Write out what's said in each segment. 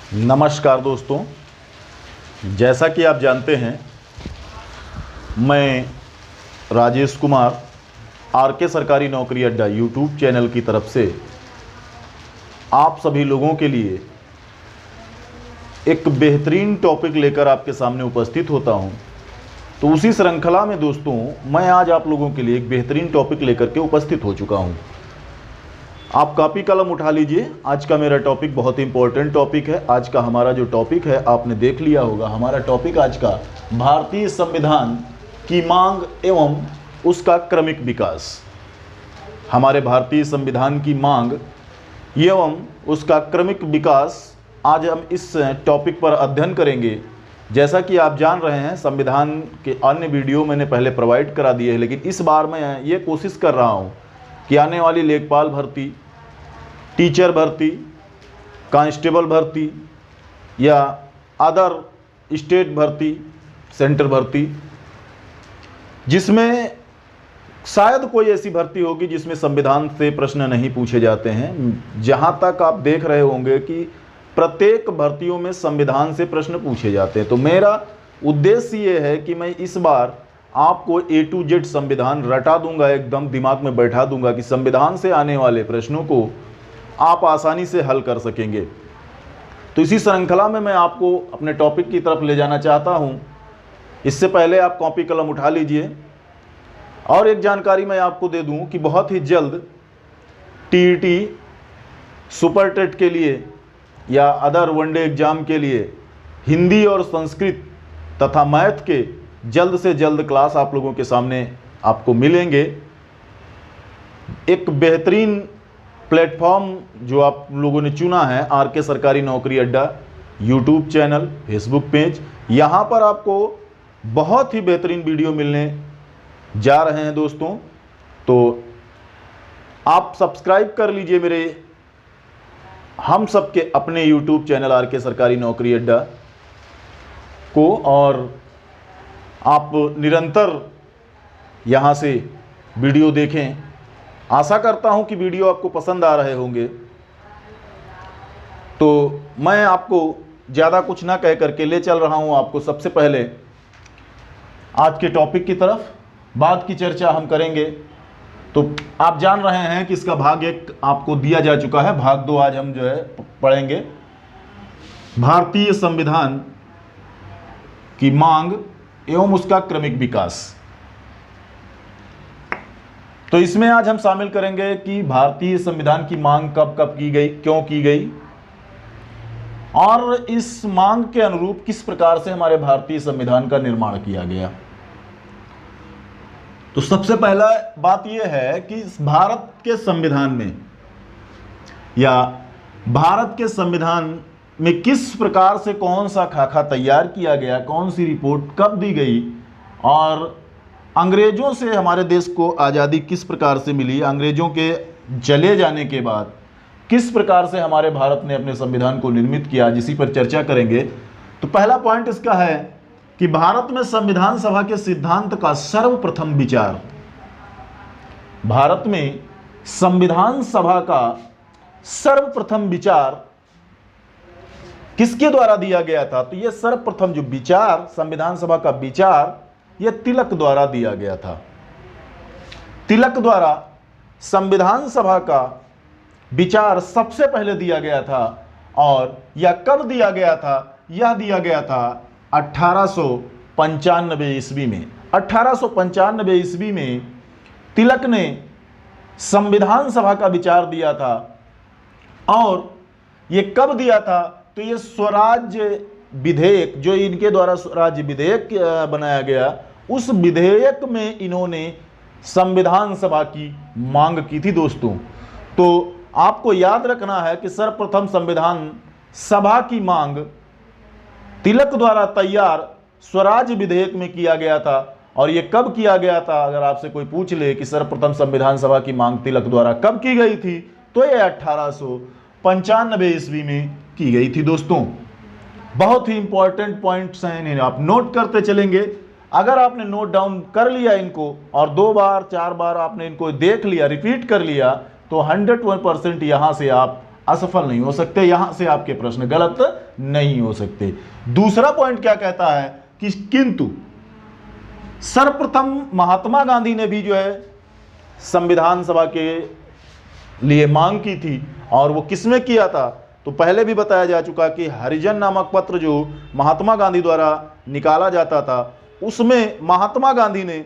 नमस्कार दोस्तों, जैसा कि आप जानते हैं मैं राजेश कुमार आरके सरकारी नौकरी अड्डा यूट्यूब चैनल की तरफ से आप सभी लोगों के लिए एक बेहतरीन टॉपिक लेकर आपके सामने उपस्थित होता हूं। तो उसी श्रृंखला में दोस्तों मैं आज आप लोगों के लिए एक बेहतरीन टॉपिक लेकर के उपस्थित हो चुका हूं। आप कॉपी कलम उठा लीजिए। आज का मेरा टॉपिक बहुत ही इंपॉर्टेंट टॉपिक है। आज का हमारा जो टॉपिक है आपने देख लिया होगा। हमारा टॉपिक आज का भारतीय संविधान की मांग एवं उसका क्रमिक विकास। हमारे भारतीय संविधान की मांग एवं उसका क्रमिक विकास आज हम इस टॉपिक पर अध्ययन करेंगे। जैसा कि आप जान रहे हैं संविधान के अन्य वीडियो मैंने पहले प्रोवाइड करा दिए हैं, लेकिन इस बार मैं ये कोशिश कर रहा हूँ कि आने वाली लेखपाल भर्ती, टीचर भर्ती, कांस्टेबल भर्ती या अदर स्टेट भर्ती, सेंटर भर्ती, जिसमें शायद कोई ऐसी भर्ती होगी जिसमें संविधान से प्रश्न नहीं पूछे जाते हैं। जहां तक आप देख रहे होंगे कि प्रत्येक भर्तियों में संविधान से प्रश्न पूछे जाते हैं। तो मेरा उद्देश्य ये है कि मैं इस बार आपको A to Z संविधान रटा दूंगा, एकदम दिमाग में बैठा दूंगा कि संविधान से आने वाले प्रश्नों को आप आसानी से हल कर सकेंगे। तो इसी श्रृंखला में मैं आपको अपने टॉपिक की तरफ ले जाना चाहता हूं। इससे पहले आप कॉपी कलम उठा लीजिए। और एक जानकारी मैं आपको दे दूं कि बहुत ही जल्द TET, सुपर टेट के लिए या अदर वनडे एग्जाम के लिए हिंदी और संस्कृत तथा मैथ के जल्द से जल्द क्लास आप लोगों के सामने आपको मिलेंगे। एक बेहतरीन प्लेटफॉर्म जो आप लोगों ने चुना है, आरके सरकारी नौकरी अड्डा यूट्यूब चैनल, फेसबुक पेज, यहाँ पर आपको बहुत ही बेहतरीन वीडियो मिलने जा रहे हैं दोस्तों। तो आप सब्सक्राइब कर लीजिए मेरे हम सबके अपने यूट्यूब चैनल आरके सरकारी नौकरी अड्डा को, और आप निरंतर यहाँ से वीडियो देखें। आशा करता हूँ कि वीडियो आपको पसंद आ रहे होंगे। तो मैं आपको ज़्यादा कुछ ना कह करके ले चल रहा हूँ आपको सबसे पहले आज के टॉपिक की तरफ। बाद की चर्चा हम करेंगे। तो आप जान रहे हैं कि इसका भाग 1 आपको दिया जा चुका है, भाग 2 आज हम जो है पढ़ेंगे। भारतीय संविधान की मांग एवं उसका क्रमिक विकास। तो इसमें आज हम शामिल करेंगे कि भारतीय संविधान की मांग कब कब की गई, क्यों की गई, और इस मांग के अनुरूप किस प्रकार से हमारे भारतीय संविधान का निर्माण किया गया। तो सबसे पहला बात यह है कि भारत के संविधान में या भारत के संविधान में किस प्रकार से कौन सा खाका तैयार किया गया, कौन सी रिपोर्ट कब दी गई, और अंग्रेजों से हमारे देश को आज़ादी किस प्रकार से मिली, अंग्रेजों के चले जाने के बाद किस प्रकार से हमारे भारत ने अपने संविधान को निर्मित किया, जिसी पर चर्चा करेंगे। तो पहला पॉइंट इसका है कि भारत में संविधान सभा के सिद्धांत का सर्वप्रथम विचार, भारत में संविधान सभा का सर्वप्रथम विचार किसके द्वारा दिया गया था। तो यह सर्वप्रथम जो विचार, संविधान सभा का विचार, यह तिलक द्वारा दिया गया था। तिलक द्वारा संविधान सभा का विचार सबसे पहले दिया गया था। और यह कब दिया गया था? यह दिया गया था 1895 ईस्वी में। 1895 ईस्वी में तिलक ने संविधान सभा का विचार दिया था। और यह कब दिया था? तो ये स्वराज्य विधेयक, जो इनके द्वारा स्वराज्य विधेयक बनाया गया, उस विधेयक में इन्होंने संविधान सभा की मांग की थी दोस्तों। तो आपको याद रखना है कि सर्वप्रथम संविधान सभा की मांग तिलक द्वारा तैयार स्वराज्य विधेयक में किया गया था। और ये कब किया गया था? अगर आपसे कोई पूछ ले कि सर्वप्रथम संविधान सभा की मांग तिलक द्वारा कब की गई थी, तो ये 1895 ईस्वी में की गई थी दोस्तों। बहुत ही इंपॉर्टेंट पॉइंट्स हैं, इन्हें आप नोट करते चलेंगे। अगर आपने नोट डाउन कर लिया इनको और 2 बार 4 बार आपने इनको देख लिया, रिपीट कर लिया, तो 101% यहाँ से आप असफल नहीं हो सकते। यहां से आपके प्रश्न गलत नहीं हो सकते। दूसरा पॉइंट क्या कहता है कि किंतु सर्वप्रथम महात्मा गांधी ने भी जो है संविधान सभा के लिए मांग की थी, और वो किसमें किया था? तो पहले भी बताया जा चुका कि हरिजन नामक पत्र जो महात्मा गांधी द्वारा निकाला जाता था, उसमें महात्मा गांधी ने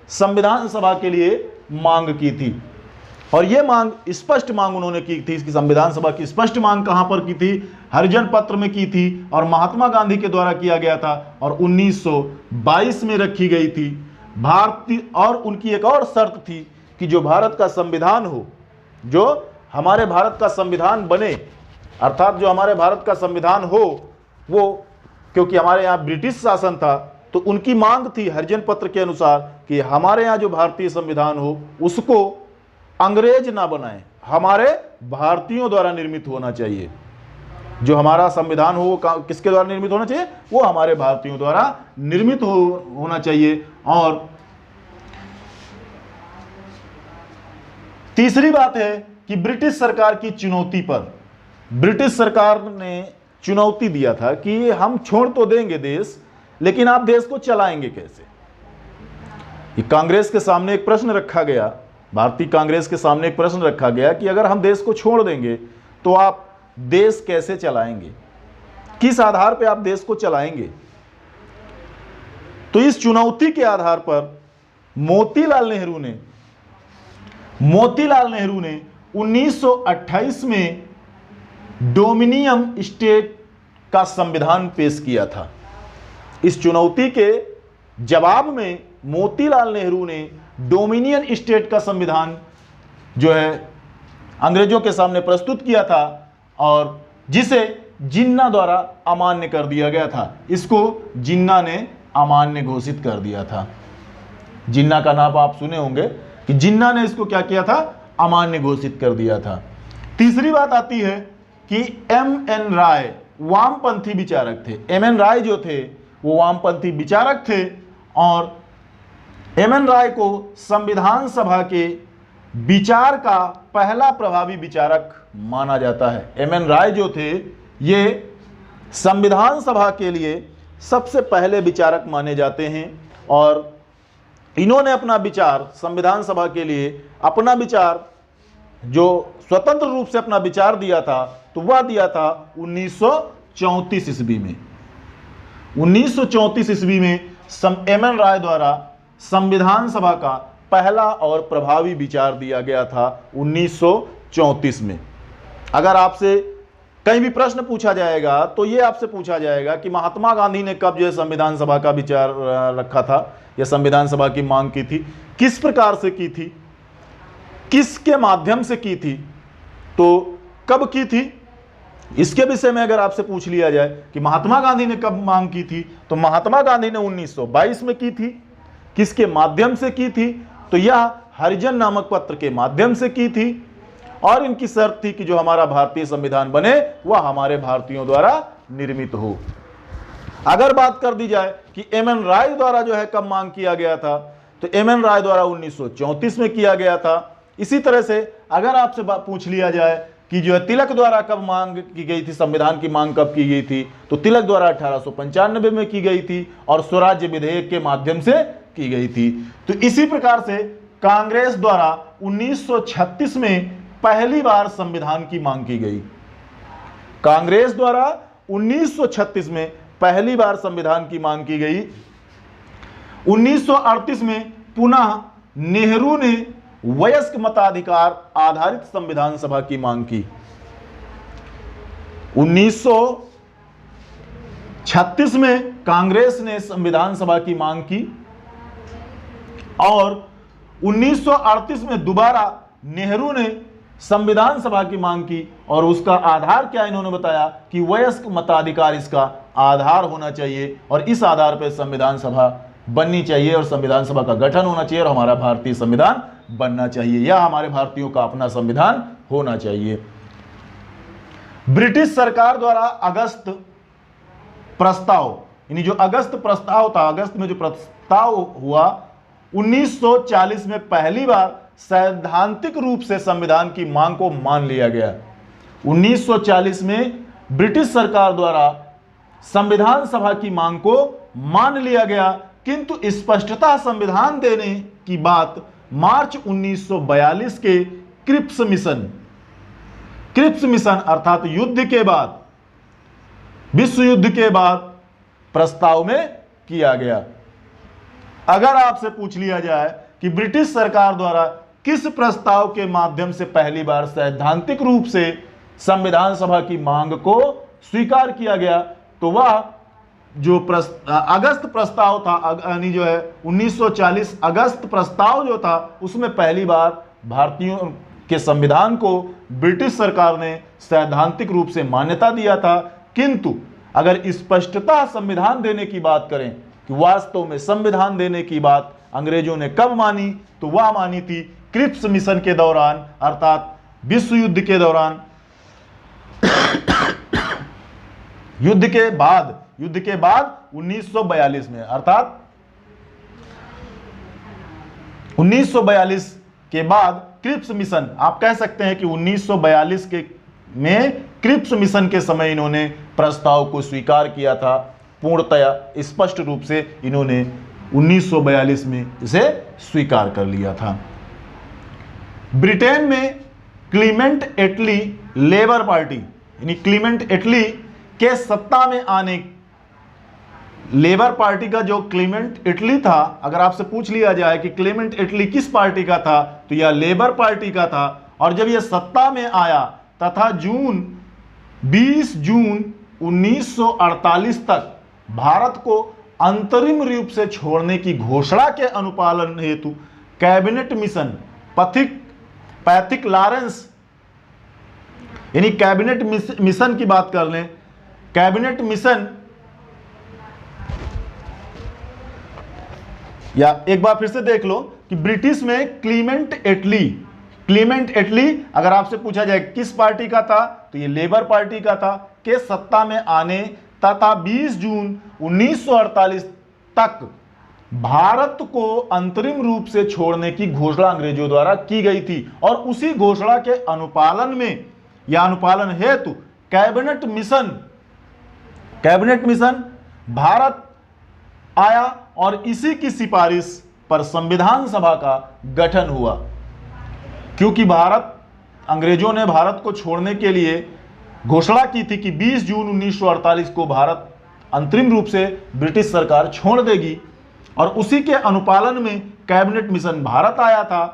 संविधान सभा के लिए मांग की थी। और यह मांग, स्पष्ट मांग उन्होंने की थी कि संविधान सभा की स्पष्ट मांग कहां पर की थी? हरिजन पत्र में की थी, और महात्मा गांधी के द्वारा किया गया था, और 1922 में रखी गई थी। भारतीय, और उनकी एक और शर्त थी कि जो भारत का संविधान हो, जो हमारे भारत का संविधान बने, अर्थात जो हमारे भारत का संविधान हो वो, क्योंकि हमारे यहाँ ब्रिटिश शासन था, तो उनकी मांग थी हरिजन पत्र के अनुसार कि हमारे यहाँ जो भारतीय संविधान हो उसको अंग्रेज ना बनाए, हमारे भारतीयों द्वारा निर्मित होना चाहिए। जो हमारा संविधान हो वो किसके द्वारा निर्मित होना चाहिए? वो हमारे भारतीयों द्वारा निर्मित होना चाहिए। और तीसरी बात है कि ब्रिटिश सरकार की चुनौती पर, ब्रिटिश सरकार ने चुनौती दिया था कि हम छोड़ तो देंगे देश, लेकिन आप देश को चलाएंगे कैसे? ये कांग्रेस के सामने एक प्रश्न रखा गया, भारतीय कांग्रेस के सामने एक प्रश्न रखा गया कि अगर हम देश को छोड़ देंगे तो आप देश कैसे चलाएंगे, किस आधार पर आप देश को चलाएंगे? तो इस चुनौती के आधार पर मोतीलाल नेहरू ने 1928 में डोमिनियन स्टेट का संविधान पेश किया था। इस चुनौती के जवाब में मोतीलाल नेहरू ने डोमिनियन स्टेट का संविधान जो है अंग्रेजों के सामने प्रस्तुत किया था, और जिसे जिन्ना द्वारा अमान्य कर दिया गया था। इसको जिन्ना ने अमान्य घोषित कर दिया था। जिन्ना का नाम आप सुने होंगे कि जिन्ना ने इसको क्या किया था? अमान्य घोषित कर दिया था। तीसरी बात आती है कि एम.एन. राय वामपंथी विचारक थे। एम.एन. राय जो थे वो वामपंथी विचारक थे, और एम.एन. राय को संविधान सभा के विचार का पहला प्रभावी विचारक माना जाता है। एम.एन. राय जो थे ये संविधान सभा के लिए सबसे पहले विचारक माने जाते हैं, और इन्होंने अपना विचार संविधान सभा के लिए, अपना विचार जो स्वतंत्र रूप से अपना विचार दिया था, तो वह दिया था 1934 ईस्वी में। 1934 ईस्वी में एम.एन. राय द्वारा संविधान सभा का पहला और प्रभावी विचार दिया गया था 1934 में। अगर आपसे कहीं भी प्रश्न पूछा जाएगा तो ये आपसे पूछा जाएगा कि महात्मा गांधी ने कब जो संविधान सभा का विचार रखा था या संविधान सभा की मांग की थी, किस प्रकार से की थी, किसके माध्यम से की थी, तो कब की थी? इसके विषय में अगर आपसे पूछ लिया जाए कि महात्मा गांधी ने कब मांग की थी, तो महात्मा गांधी ने 1922 में की थी। किसके माध्यम से की थी? तो यह हरिजन नामक पत्र के माध्यम से की थी, और इनकी शर्त थी कि जो हमारा भारतीय संविधान बने वह हमारे भारतीयों द्वारा निर्मित हो। अगर बात कर दी जाए कि एम.एन. राय द्वारा जो है कब मांग किया गया था, तो एम.एन. राय द्वारा 1934 में किया गया था। इसी तरह से अगर आपसे पूछ लिया जाए कि जो है तिलक द्वारा कब मांग की गई थी, संविधान की मांग कब की गई थी, तो तिलक द्वारा 1895 में की गई थी, और स्वराज्य विधेयक के माध्यम से की गई थी। तो इसी प्रकार से कांग्रेस द्वारा 1936 में पहली बार संविधान की मांग की गई। कांग्रेस द्वारा 1936 में पहली बार संविधान की मांग की गई। 1938 में पुनः नेहरू ने वयस्क मताधिकार आधारित संविधान सभा की मांग की। 1936 में कांग्रेस ने संविधान सभा की मांग की, और 1938 में दोबारा नेहरू ने संविधान सभा की मांग की, और उसका आधार क्या इन्होंने बताया कि वयस्क मताधिकार इसका आधार होना चाहिए, और इस आधार पर संविधान सभा बननी चाहिए, और संविधान सभा का गठन होना चाहिए, और हमारा भारतीय संविधान बनना चाहिए, या हमारे भारतीयों का अपना संविधान होना चाहिए। ब्रिटिश सरकार द्वारा अगस्त प्रस्ताव, यानी जो अगस्त प्रस्ताव था, अगस्त में जो प्रस्ताव हुआ, 1940 में पहली बार सैद्धांतिक रूप से संविधान की मांग को मान लिया गया। 1940 में ब्रिटिश सरकार द्वारा संविधान सभा की मांग को मान लिया गया, किंतु स्पष्टता संविधान देने की बात मार्च 1942 के क्रिप्स मिशन अर्थात युद्ध के बाद, विश्व युद्ध के बाद प्रस्ताव में किया गया। अगर आपसे पूछ लिया जाए कि ब्रिटिश सरकार द्वारा किस प्रस्ताव के माध्यम से पहली बार सैद्धांतिक रूप से संविधान सभा की मांग को स्वीकार किया गया, तो वह जो अगस्त प्रस्ताव था, यानी जो है 1940 अगस्त प्रस्ताव जो था, उसमें पहली बार भारतीयों के संविधान को ब्रिटिश सरकार ने सैद्धांतिक रूप से मान्यता दिया था। किंतु अगर स्पष्टता संविधान देने की बात करें कि वास्तव में संविधान देने की बात अंग्रेजों ने कब मानी, तो वह मानी थी क्रिप्स मिशन के दौरान, अर्थात विश्व युद्ध के दौरान। युद्ध के बाद 1942 में, अर्थात 1942 के बाद क्रिप्स मिशन, आप कह सकते हैं कि 1942 में क्रिप्स मिशन के समय इन्होंने प्रस्ताव को स्वीकार किया था। पूर्णतया स्पष्ट रूप से इन्होंने 1942 में इसे स्वीकार कर लिया था। ब्रिटेन में क्लीमेंट एटली लेबर पार्टी, यानी क्लीमेंट एटली के सत्ता में आने, लेबर पार्टी का जो क्लीमेंट एटली था, अगर आपसे पूछ लिया जाए कि क्लीमेंट एटली किस पार्टी का था, तो यह लेबर पार्टी का था। और जब यह सत्ता में आया तथा 20 जून 1948 तक भारत को अंतरिम रूप से छोड़ने की घोषणा के अनुपालन हेतु कैबिनेट मिशन पैथिक लॉरेंस, यानी कैबिनेट मिशन की बात कर लें, कैबिनेट मिशन, या एक बार फिर से देख लो कि ब्रिटिश में क्लीमेंट एटली अगर आपसे पूछा जाए किस पार्टी का था, तो ये लेबर पार्टी का था, के सत्ता में आने तथा 20 जून 1948 तक भारत को अंतरिम रूप से छोड़ने की घोषणा अंग्रेजों द्वारा की गई थी। और उसी घोषणा के अनुपालन में या अनुपालन हेतु कैबिनेट मिशन भारत आया और इसी की सिफारिश पर संविधान सभा का गठन हुआ। क्योंकि अंग्रेजों ने भारत को छोड़ने के लिए घोषणा की थी कि 20 जून 1948 को भारत अंतरिम रूप से ब्रिटिश सरकार छोड़ देगी, और उसी के अनुपालन में कैबिनेट मिशन भारत आया था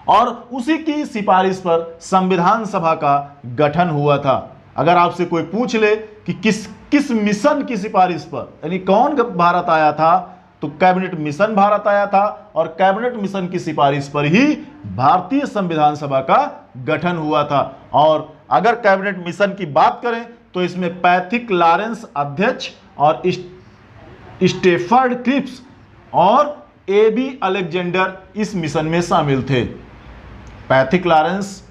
और उसी की सिफारिश पर संविधान सभा का गठन हुआ था। अगर आपसे कोई पूछ ले कि किस मिशन की सिफारिश पर, यानी कौन भारत आया था, तो कैबिनेट मिशन भारत आया था, और कैबिनेट मिशन की सिफारिश पर ही भारतीय संविधान सभा का गठन हुआ था। और अगर कैबिनेट मिशन की बात करें तो इसमें पैथिक लॉरेंस अध्यक्ष और स्टेफर्ड क्रिप्स और एबी अलेक्जेंडर इस मिशन में शामिल थे। Pethick Lawrence,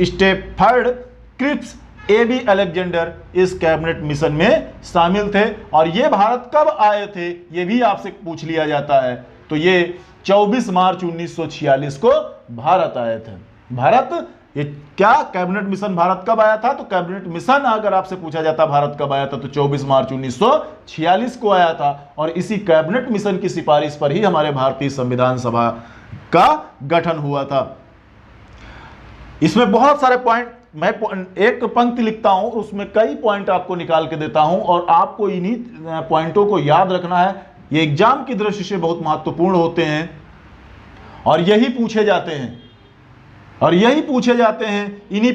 Stafford Cripps, A B Alexander इस कैबिनेट मिशन में शामिल थे। और ये भारत कब आए थे, ये भी आपसे पूछ लिया जाता है, तो ये 24 मार्च 1946 को भारत आए थे। ये क्या कैबिनेट मिशन भारत कब आया था, तो कैबिनेट मिशन अगर आपसे पूछा जाता भारत कब आया था, तो 24 मार्च 1946 को आया था। और इसी कैबिनेट मिशन की सिफारिश पर ही हमारे भारतीय संविधान सभा का गठन हुआ था। इसमें बहुत सारे पॉइंट, मैं एक पंक्ति लिखता हूं, उसमें कई पॉइंट आपको निकाल के देता हूं और आपको इन्हीं पॉइंटों को याद रखना है। ये एग्जाम की दृष्टि से बहुत महत्वपूर्ण होते हैं और यही पूछे जाते हैं इन्हीं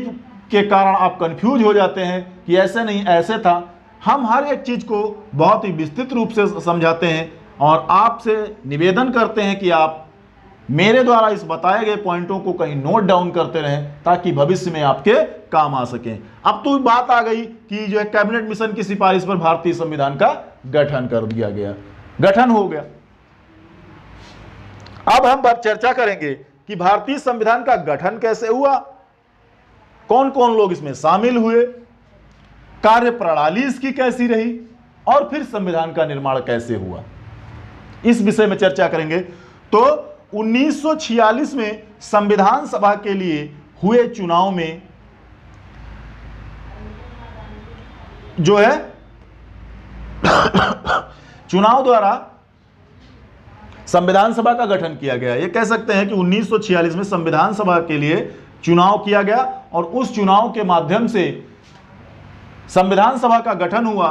के कारण आप कंफ्यूज हो जाते हैं कि ऐसे नहीं ऐसे था। हम हर एक चीज को बहुत ही विस्तृत रूप से समझाते हैं और आपसे निवेदन करते हैं कि आप मेरे द्वारा इस बताए गए पॉइंटों को कहीं नोट डाउन करते रहें ताकि भविष्य में आपके काम आ सकें। अब तो बात आ गई कि जो है कैबिनेट मिशन की सिफारिश पर भारतीय संविधान का गठन कर दिया गया, गठन हो गया। अब हम चर्चा करेंगे कि भारतीय संविधान का गठन कैसे हुआ, कौन कौन लोग इसमें शामिल हुए, कार्य प्रणाली इसकी कैसी रही और फिर संविधान का निर्माण कैसे हुआ, इस विषय में चर्चा करेंगे। तो 1946 में संविधान सभा के लिए हुए चुनाव में जो है चुनाव द्वारा संविधान सभा का गठन किया गया। ये कह सकते हैं कि 1946 में संविधान सभा के लिए चुनाव किया गया और उस चुनाव के माध्यम से संविधान सभा का गठन हुआ।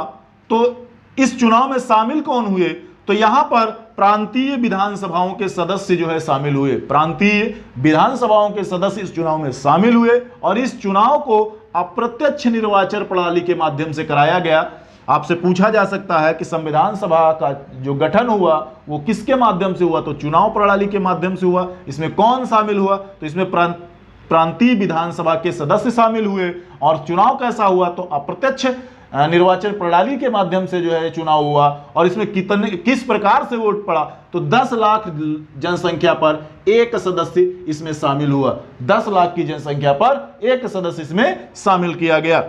तो इस चुनाव में शामिल कौन हुए? तो यहां पर प्रांतीय विधानसभाओं के सदस्य जो है शामिल हुए। प्रांतीय विधानसभाओं के सदस्य इस चुनाव में शामिल हुए और इस चुनाव को अप्रत्यक्ष निर्वाचन प्रणाली के माध्यम से कराया गया। आपसे पूछा जा सकता है कि संविधान सभा का जो गठन हुआ वो किसके माध्यम से हुआ? तो चुनाव प्रणाली के माध्यम से हुआ। इसमें कौन शामिल हुआ? तो इसमें प्रांतीय विधानसभा के सदस्य शामिल हुए। और चुनाव कैसा हुआ? तो अप्रत्यक्ष निर्वाचन प्रणाली के माध्यम से जो है चुनाव हुआ। और इसमें किस प्रकार से वोट पड़ा? तो 10 लाख जनसंख्या पर एक सदस्य इसमें शामिल हुआ। 10 लाख की जनसंख्या पर एक सदस्य इसमें शामिल किया गया।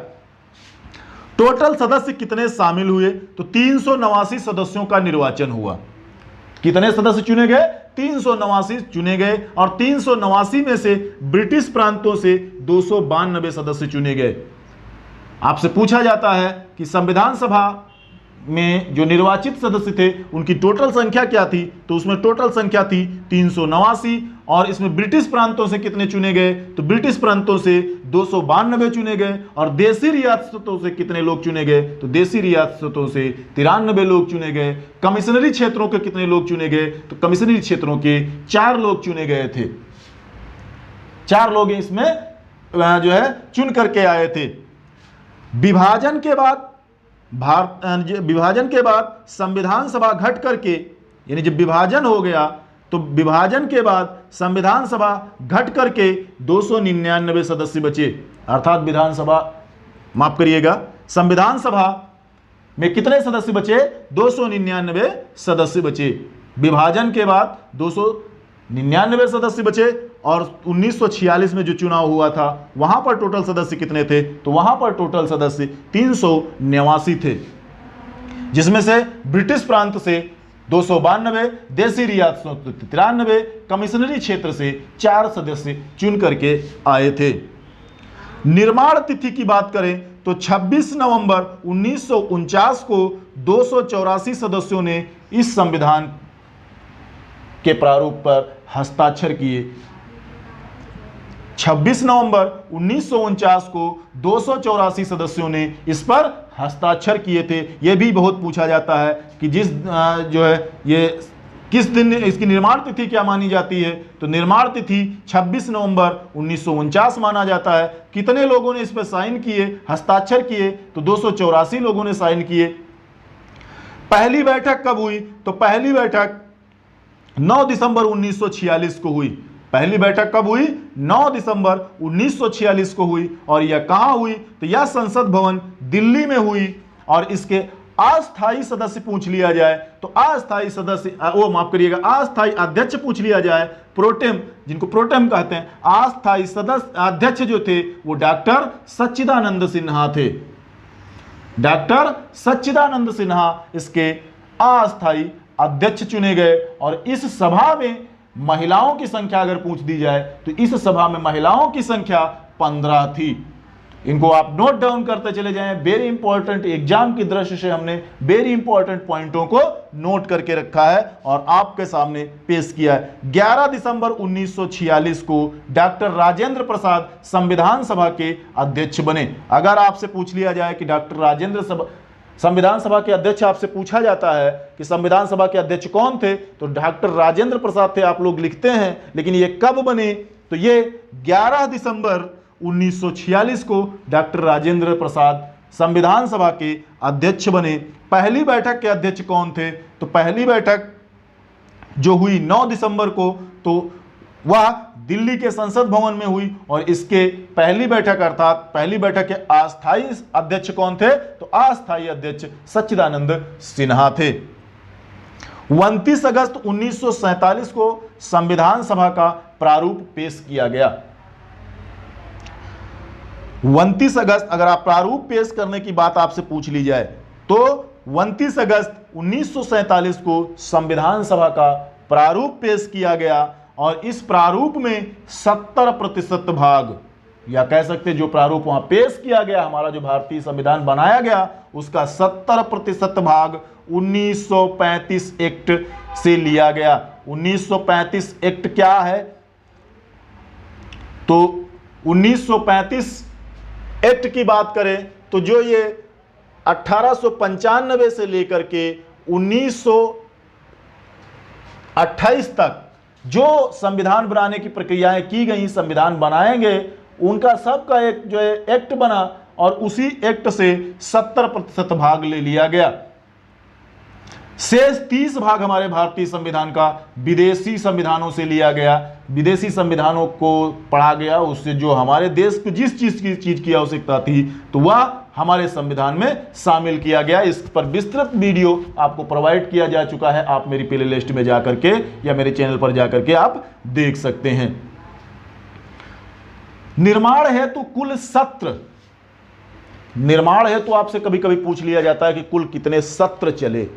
टोटल सदस्य कितने शामिल हुए? तो 389 सदस्यों का निर्वाचन हुआ। कितने सदस्य चुने गए? 389 चुने गए और 389 में से ब्रिटिश प्रांतों से 292 सदस्य चुने गए। आपसे पूछा जाता है कि संविधान सभा में जो निर्वाचित सदस्य थे उनकी टोटल संख्या क्या थी? तो उसमें टोटल संख्या थी 389 और इसमें ब्रिटिश प्रांतों से कितने चुने गए? तो ब्रिटिश प्रांतों से 292 चुने गए। और देसी रियासतों से कितने लोग चुने गए? तो देसी रियासतों से 93 लोग चुने गए। कमिश्नरी क्षेत्रों के कितने लोग चुने गए? तो कमिश्नरी क्षेत्रों के 4 लोग चुने गए थे। 4 लोग इसमें जो है चुन करके आए थे। विभाजन के बाद संविधान सभा घट करके, यानी जब विभाजन हो गया तो विभाजन के बाद संविधान सभा घट करके 299 सदस्य बचे। अर्थात विधानसभा, माफ करिएगा, संविधान सभा में कितने सदस्य बचे? 299 सदस्य बचे। विभाजन के बाद 299 सदस्य बचे। और 1946 में जो चुनाव हुआ था वहां पर टोटल सदस्य कितने थे? तो वहां पर टोटल सदस्य 389 थे, जिसमें से ब्रिटिश प्रांत से 292, देसी रियासतों से 93, कमिश्नरी क्षेत्र से 4 सदस्य चुन करके आए थे। निर्माण तिथि की बात करें तो 26 नवंबर 1949 को 284 सदस्यों ने इस संविधान के प्रारूप पर हस्ताक्षर किए। 26 नवंबर 1949 को 284 सदस्यों ने इस पर हस्ताक्षर किए थे। यह भी बहुत पूछा जाता है कि जो है ये किस दिन इसकी निर्माण तिथि क्या मानी जाती है? तो निर्माण तिथि 26 नवंबर 1949 माना जाता है। कितने लोगों ने इस पर साइन किए, हस्ताक्षर किए? तो 284 लोगों ने साइन किए। पहली बैठक कब हुई? तो पहली बैठक 9 दिसंबर 1946 को हुई। पहली बैठक कब हुई? 9 दिसंबर 1946 को हुई। और यह कहां हुई? तो यह संसद भवन दिल्ली में हुई। और इसके अस्थायी सदस्य पूछ लिया जाए तो अस्थायी सदस्य, माफ करिएगा, अस्थायी अध्यक्ष पूछ लिया जाए, प्रोटेम, जिनको प्रोटेम कहते हैं, अस्थायी सदस्य अध्यक्ष जो थे वो डॉक्टर सच्चिदानंद सिन्हा थे। डॉक्टर सच्चिदानंद सिन्हा इसके अस्थायी अध्यक्ष चुने गए। और इस सभा में महिलाओं की संख्या अगर पूछ दी जाए तो इस सभा में महिलाओं की संख्या 15 थी। इनको आप नोट डाउन करते चले जाएं। वेरी इंपॉर्टेंट, एग्जाम की दृष्टि से हमने वेरी इंपॉर्टेंट पॉइंटों को नोट करके रखा है और आपके सामने पेश किया है। 11 दिसंबर 1946 को डॉक्टर राजेंद्र प्रसाद संविधान सभा के अध्यक्ष बने। अगर आपसे पूछ लिया जाए कि डॉक्टर राजेंद्र संविधान सभा के अध्यक्ष, आपसे पूछा जाता है कि संविधान सभा के अध्यक्ष कौन थे? तो डॉक्टर राजेंद्र प्रसाद थे, आप लोग लिखते हैं। लेकिन ये कब बने? तो ये 11 दिसंबर 1946 को डॉक्टर राजेंद्र प्रसाद संविधान सभा के अध्यक्ष बने। पहली बैठक के अध्यक्ष कौन थे? तो पहली बैठक जो हुई 9 दिसंबर को, तो वह दिल्ली के संसद भवन में हुई। और इसके पहली बैठक, अर्थात पहली बैठक के अस्थायी अध्यक्ष कौन थे? तो अस्थायी अध्यक्ष सच्चिदानंद सिन्हा थे। 29 अगस्त 1947 को संविधान सभा का प्रारूप पेश किया गया। 29 अगस्त, अगर आप प्रारूप पेश करने की बात आपसे पूछ ली जाए तो 29 अगस्त 1947 को संविधान सभा का प्रारूप पेश किया गया। और इस प्रारूप में 70% भाग, या कह सकते जो प्रारूप वहां पेश किया गया, हमारा जो भारतीय संविधान बनाया गया, उसका 70% भाग 1935 एक्ट से लिया गया। 1935 एक्ट क्या है? तो 1935 एक्ट की बात करें तो जो ये 1895 से लेकर के 1928 तक जो संविधान बनाने की प्रक्रियाएं की गई, संविधान बनाए गए, उनका सबका एक जो है एक्ट बना और उसी एक्ट से 70% भाग ले लिया गया। शेष 30 भाग हमारे भारतीय संविधान का विदेशी संविधानों से लिया गया, विदेशी संविधानों को पढ़ा गया, उससे जो हमारे देश को जिस चीज की आवश्यकता थी तो वह हमारे संविधान में शामिल किया गया। इस पर विस्तृत वीडियो आपको प्रोवाइड किया जा चुका है, आप मेरी प्ले लिस्ट में जाकर के या मेरे चैनल पर जाकर के आप देख सकते हैं। निर्माण हेतु कुल सत्र, निर्माण हेतु आपसे कभी कभी पूछ लिया जाता है कि कुल कितने सत्र चले,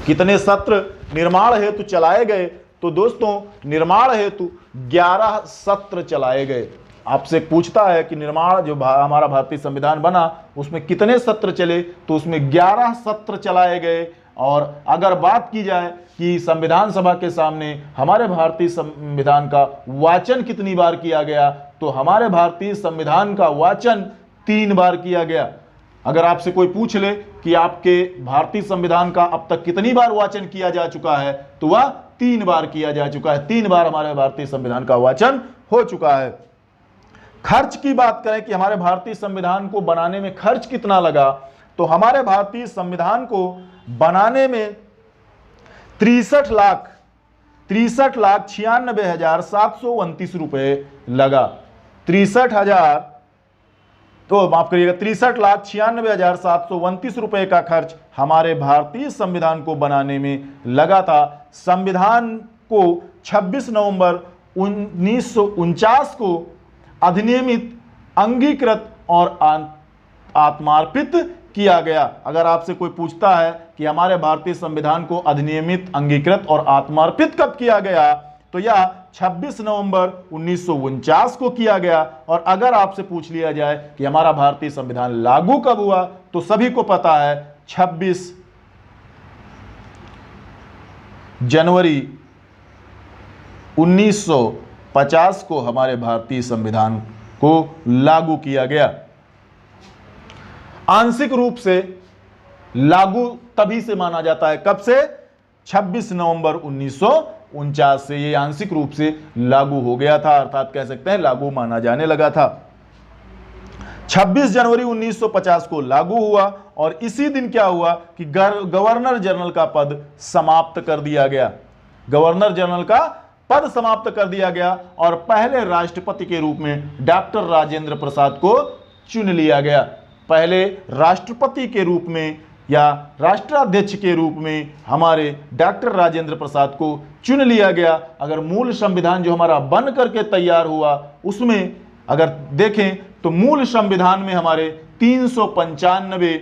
कितने सत्र निर्माण हेतु चलाए गए। तो दोस्तों निर्माण हेतु 11 सत्र चलाए गए। आपसे पूछता है कि निर्माण जो हमारा भारतीय संविधान बना उसमें कितने सत्र चले, तो उसमें 11 सत्र चलाए गए। और अगर बात की जाए कि संविधान सभा के सामने हमारे भारतीय संविधान का वाचन कितनी बार किया गया, तो हमारे भारतीय संविधान का वाचन 3 बार किया गया। अगर आपसे कोई पूछ ले कि आपके भारतीय संविधान का अब तक कितनी बार वाचन किया जा चुका है, तो वह 3 बार किया जा चुका है। 3 बार हमारे भारतीय संविधान का वाचन हो चुका है। खर्च की बात करें कि हमारे भारतीय संविधान को बनाने में खर्च कितना लगा, तो हमारे भारतीय संविधान को बनाने में 63,96,729 रुपए लगा। 63,96,729 रुपए का खर्च हमारे भारतीय संविधान को बनाने में लगा था। संविधान को 26 नवंबर 1949 को अधिनियमित, अंगीकृत और आत्मार्पित किया गया। अगर आपसे कोई पूछता है कि हमारे भारतीय संविधान को अधिनियमित, अंगीकृत और आत्मार्पित कब किया गया, तो यह 26 नवंबर 1949 को किया गया। और अगर आपसे पूछ लिया जाए कि हमारा भारतीय संविधान लागू कब हुआ, तो सभी को पता है 26 जनवरी 1950 को हमारे भारतीय संविधान को लागू किया गया। आंशिक रूप से लागू तभी से माना जाता है, कब से? 26 नवंबर 1949 से ये आंशिक रूप से लागू हो गया था, अर्थात कह सकते हैं लागू माना जाने लगा था। 26 जनवरी 1950 को लागू हुआ और इसी दिन क्या हुआ कि गवर्नर जनरल का पद समाप्त कर दिया गया। गवर्नर जनरल का पद समाप्त कर दिया गया और पहले राष्ट्रपति के रूप में डॉक्टर राजेंद्र प्रसाद को चुन लिया गया। पहले राष्ट्रपति के रूप में या राष्ट्राध्यक्ष के रूप में हमारे डॉक्टर राजेंद्र प्रसाद को चुन लिया गया। अगर मूल संविधान जो हमारा बन करके तैयार हुआ उसमें अगर देखें तो मूल संविधान में हमारे 395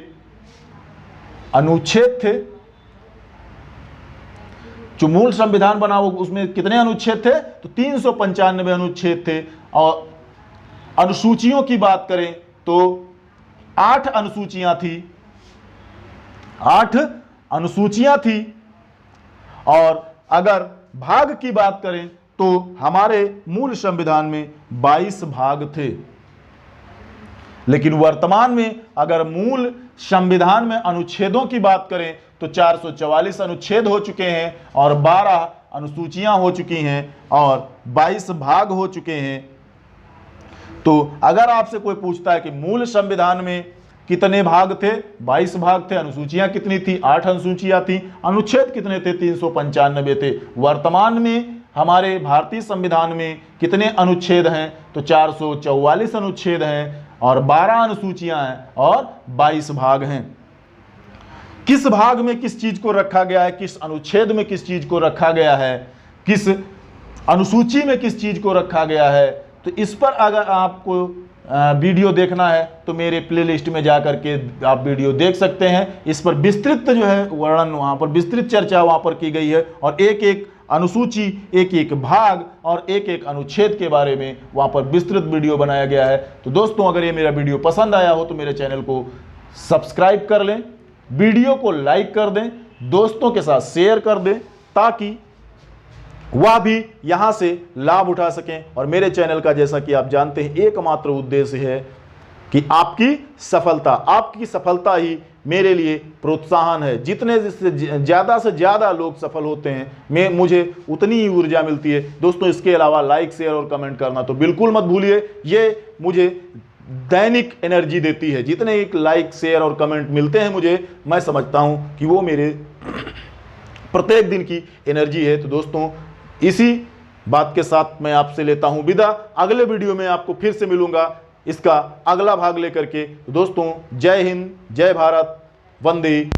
अनुच्छेद थे। जो मूल संविधान बना वो उसमें कितने अनुच्छेद थे? तो 395 अनुच्छेद थे। और अनुसूचियों की बात करें तो 8 अनुसूचियां थी, 8 अनुसूचियां थी। और अगर भाग की बात करें तो हमारे मूल संविधान में 22 भाग थे। लेकिन वर्तमान में अगर मूल संविधान में अनुच्छेदों की बात करें तो 444 अनुच्छेद हो चुके हैं और 12 अनुसूचियां हो चुकी हैं और 22 भाग हो चुके हैं। तो अगर आपसे कोई पूछता है कि मूल संविधान में कितने भाग थे? 22 भाग थे। अनुसूचियां कितनी थी? 8 अनुसूचियां थी। अनुच्छेद कितने थे? 395 थे। वर्तमान में हमारे भारतीय संविधान में कितने अनुच्छेद हैं? तो 444 अनुच्छेद हैं और 12 अनुसूचियां हैं और 22 भाग हैं। किस भाग में किस चीज को रखा गया है, किस अनुच्छेद में किस चीज को रखा गया है, किस अनुसूची में किस चीज को रखा गया है, तो इस पर अगर आपको वीडियो देखना है तो मेरे प्लेलिस्ट में जा करके आप वीडियो देख सकते हैं। इस पर विस्तृत जो है वर्णन, वहाँ पर विस्तृत चर्चा वहाँ पर की गई है और एक एक अनुसूची, एक एक भाग और एक एक अनुच्छेद के बारे में वहाँ पर विस्तृत वीडियो बनाया गया है। तो दोस्तों, अगर ये मेरा वीडियो पसंद आया हो तो मेरे चैनल को सब्सक्राइब कर लें, वीडियो को लाइक कर दें, दोस्तों के साथ शेयर कर दें, ताकि वह भी यहाँ से लाभ उठा सकें। और मेरे चैनल का, जैसा कि आप जानते हैं, एकमात्र उद्देश्य है कि आपकी सफलता ही मेरे लिए प्रोत्साहन है। जितने से ज़्यादा लोग सफल होते हैं, मुझे उतनी ही ऊर्जा मिलती है। दोस्तों, इसके अलावा लाइक, शेयर और कमेंट करना तो बिल्कुल मत भूलिए। ये मुझे दैनिक एनर्जी देती है। जितने एक लाइक, शेयर और कमेंट मिलते हैं मुझे, मैं समझता हूं कि वो मेरे प्रत्येक दिन की एनर्जी है। तो दोस्तों, इसी बात के साथ मैं आपसे लेता हूं विदा। अगले वीडियो में आपको फिर से मिलूंगा इसका अगला भाग लेकर के। दोस्तों, जय हिंद, जय भारत, वंदे